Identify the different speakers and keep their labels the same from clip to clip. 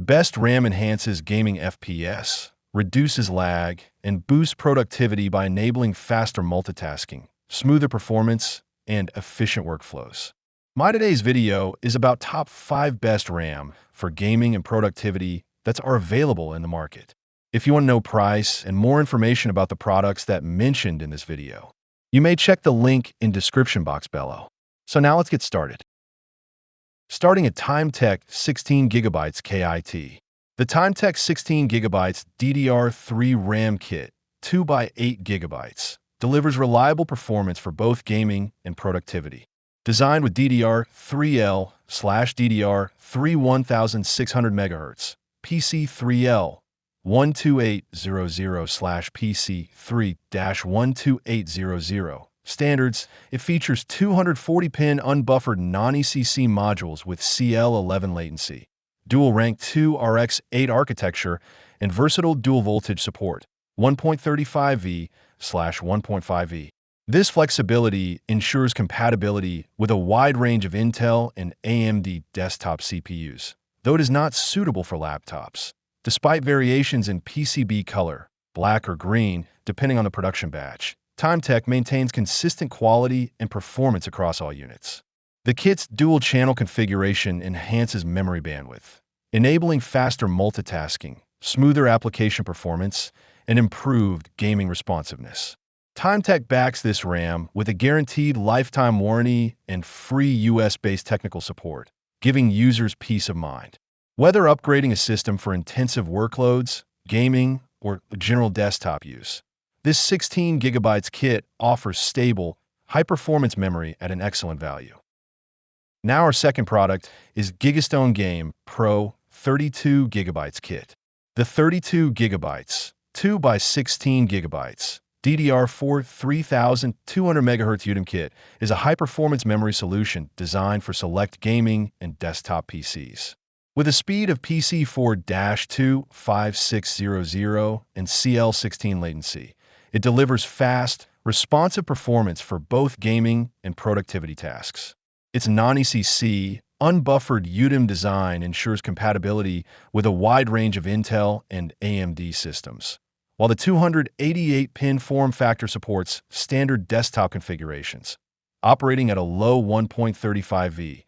Speaker 1: Best RAM enhances gaming FPS, reduces lag, and boosts productivity by enabling faster multitasking, smoother performance, and efficient workflows. My today's video is about top 5 best RAM for gaming and productivity that are available in the market. If you want to know price and more information about the products that mentioned in this video, you may check the link in description box below. So now let's get started. Starting at TimeTech 16GB KIT. The TimeTech 16GB DDR3 RAM kit, 2x8GB, delivers reliable performance for both gaming and productivity. Designed with DDR3L/DDR3 1600 MHz, PC3L 12800/PC3-12800 standards, it features 240-pin unbuffered non-ECC modules with CL11 latency, dual rank 2 RX8 architecture, and versatile dual voltage support, 1.35V/1.5V. This flexibility ensures compatibility with a wide range of Intel and AMD desktop CPUs, though it is not suitable for laptops. Despite variations in PCB color, black or green, depending on the production batch, TimeTech maintains consistent quality and performance across all units. The kit's dual-channel configuration enhances memory bandwidth, enabling faster multitasking, smoother application performance, and improved gaming responsiveness. TimeTech backs this RAM with a guaranteed lifetime warranty and free US-based technical support, giving users peace of mind. Whether upgrading a system for intensive workloads, gaming, or general desktop use, this 16GB kit offers stable, high-performance memory at an excellent value. Now our second product is Gigastone Game Pro 32GB kit. The 32GB, 2x16GB, DDR4 3200 MHz UDIM kit is a high-performance memory solution designed for select gaming and desktop PCs. With a speed of PC4-2 5600 and CL16 latency, it delivers fast, responsive performance for both gaming and productivity tasks. Its non-ECC, unbuffered UDIM design ensures compatibility with a wide range of Intel and AMD systems, while the 288-pin form factor supports standard desktop configurations. Operating at a low 1.35V,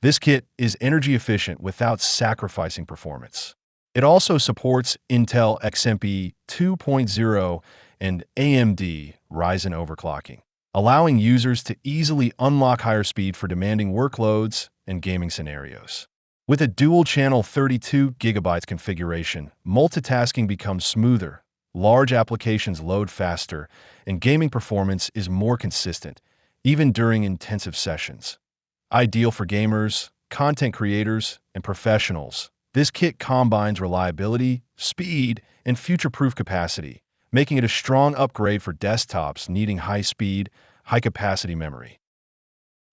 Speaker 1: this kit is energy efficient without sacrificing performance. It also supports Intel XMP 2.0 and AMD Ryzen overclocking, allowing users to easily unlock higher speed for demanding workloads and gaming scenarios. With a dual-channel 32GB configuration, multitasking becomes smoother, large applications load faster, and gaming performance is more consistent, even during intensive sessions. Ideal for gamers, content creators, and professionals, this kit combines reliability, speed, and future-proof capacity, making it a strong upgrade for desktops needing high-speed, high-capacity memory.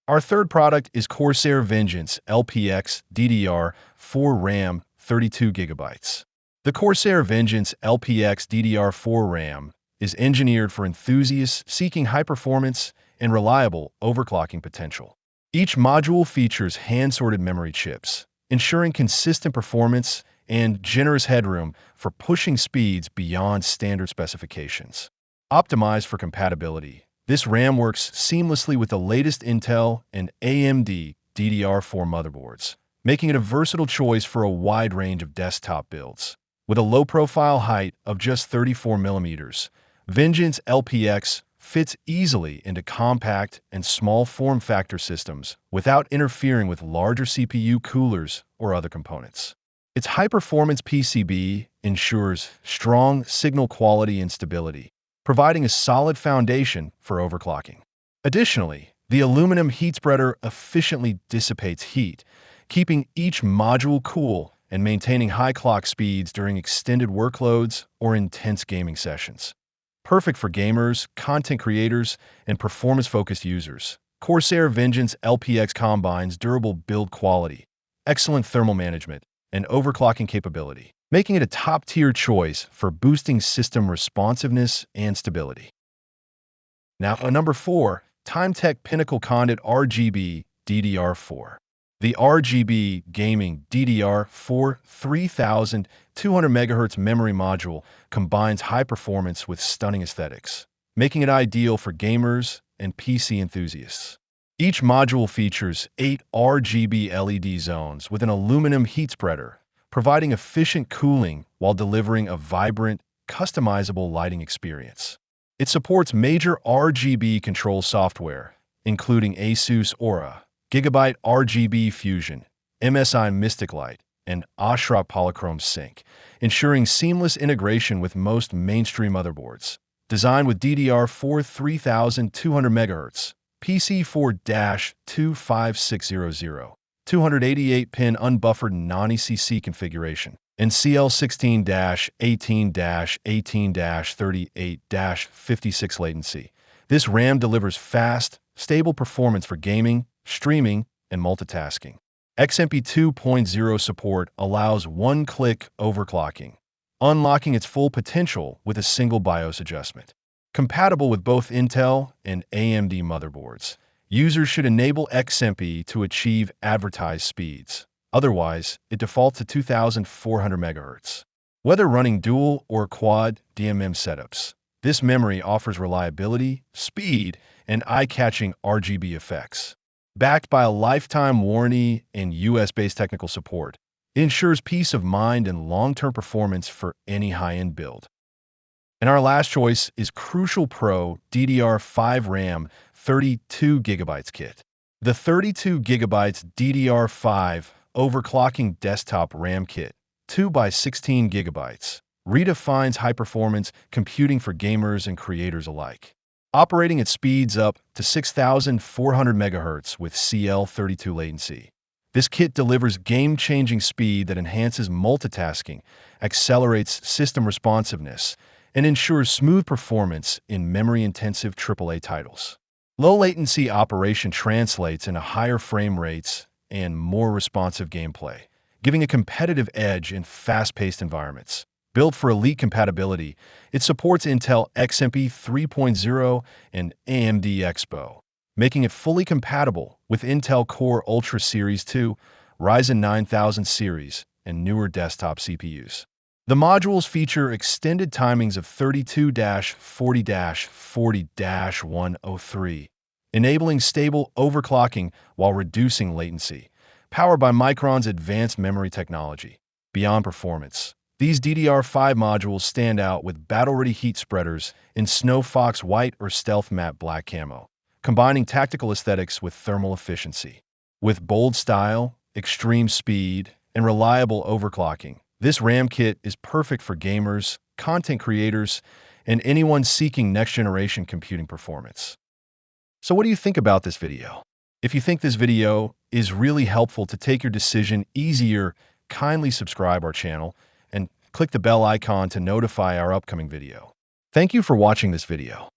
Speaker 1: Our third product is Corsair Vengeance LPX DDR4 RAM 32GB. The Corsair Vengeance LPX DDR4 RAM is engineered for enthusiasts seeking high performance and reliable overclocking potential. Each module features hand-sorted memory chips, ensuring consistent performance and generous headroom for pushing speeds beyond standard specifications. Optimized for compatibility, this RAM works seamlessly with the latest Intel and AMD DDR4 motherboards, making it a versatile choice for a wide range of desktop builds. With a low-profile height of just 34 mm, Vengeance LPX fits easily into compact and small form factor systems without interfering with larger CPU coolers or other components. Its high-performance PCB ensures strong signal quality and stability, providing a solid foundation for overclocking. Additionally, the aluminum heat spreader efficiently dissipates heat, keeping each module cool and maintaining high clock speeds during extended workloads or intense gaming sessions. Perfect for gamers, content creators, and performance-focused users, Corsair Vengeance LPX combines durable build quality, excellent thermal management, and overclocking capability, making it a top-tier choice for boosting system responsiveness and stability. Now, number 4, TimeTech Pinnacle Condit RGB DDR4. The RGB Gaming DDR4 3200 MHz memory module combines high performance with stunning aesthetics, making it ideal for gamers and PC enthusiasts. Each module features 8 RGB LED zones with an aluminum heat spreader, providing efficient cooling while delivering a vibrant, customizable lighting experience. It supports major RGB control software, including ASUS Aura, Gigabyte RGB Fusion, MSI Mystic Light, and Astra Polychrome Sync, ensuring seamless integration with most mainstream motherboards. Designed with DDR4 3200 MHz, PC4-25600, 288-pin unbuffered non-ECC configuration, and CL16-18-18-38-56 latency. This RAM delivers fast, stable performance for gaming, streaming, and multitasking. XMP 2.0 support allows one-click overclocking, unlocking its full potential with a single BIOS adjustment. Compatible with both Intel and AMD motherboards, users should enable XMP to achieve advertised speeds. Otherwise, it defaults to 2400 MHz. Whether running dual or quad DMM setups, this memory offers reliability, speed, and eye-catching RGB effects. Backed by a lifetime warranty and US-based technical support, it ensures peace of mind and long-term performance for any high-end build. And our last choice is Crucial Pro DDR5 RAM 32GB kit. The 32GB DDR5 overclocking desktop RAM kit, 2x16GB, redefines high-performance computing for gamers and creators alike. Operating at speeds up to 6,400 MHz with CL32 latency. This kit delivers game-changing speed that enhances multitasking, accelerates system responsiveness, and ensures smooth performance in memory-intensive AAA titles. Low-latency operation translates into higher frame rates and more responsive gameplay, giving a competitive edge in fast-paced environments. Built for elite compatibility, it supports Intel XMP 3.0 and AMD Expo, making it fully compatible with Intel Core Ultra Series 2, Ryzen 9000 series, and newer desktop CPUs. The modules feature extended timings of 32-40-40-103, enabling stable overclocking while reducing latency, powered by Micron's advanced memory technology. Beyond performance, these DDR5 modules stand out with battle-ready heat spreaders in Snow Fox White or Stealth Matte Black camo, combining tactical aesthetics with thermal efficiency. With bold style, extreme speed, and reliable overclocking, this RAM kit is perfect for gamers, content creators, and anyone seeking next-generation computing performance. So what do you think about this video? If you think this video is really helpful to take your decision easier, kindly subscribe our channel and click the bell icon to notify our upcoming video. Thank you for watching this video.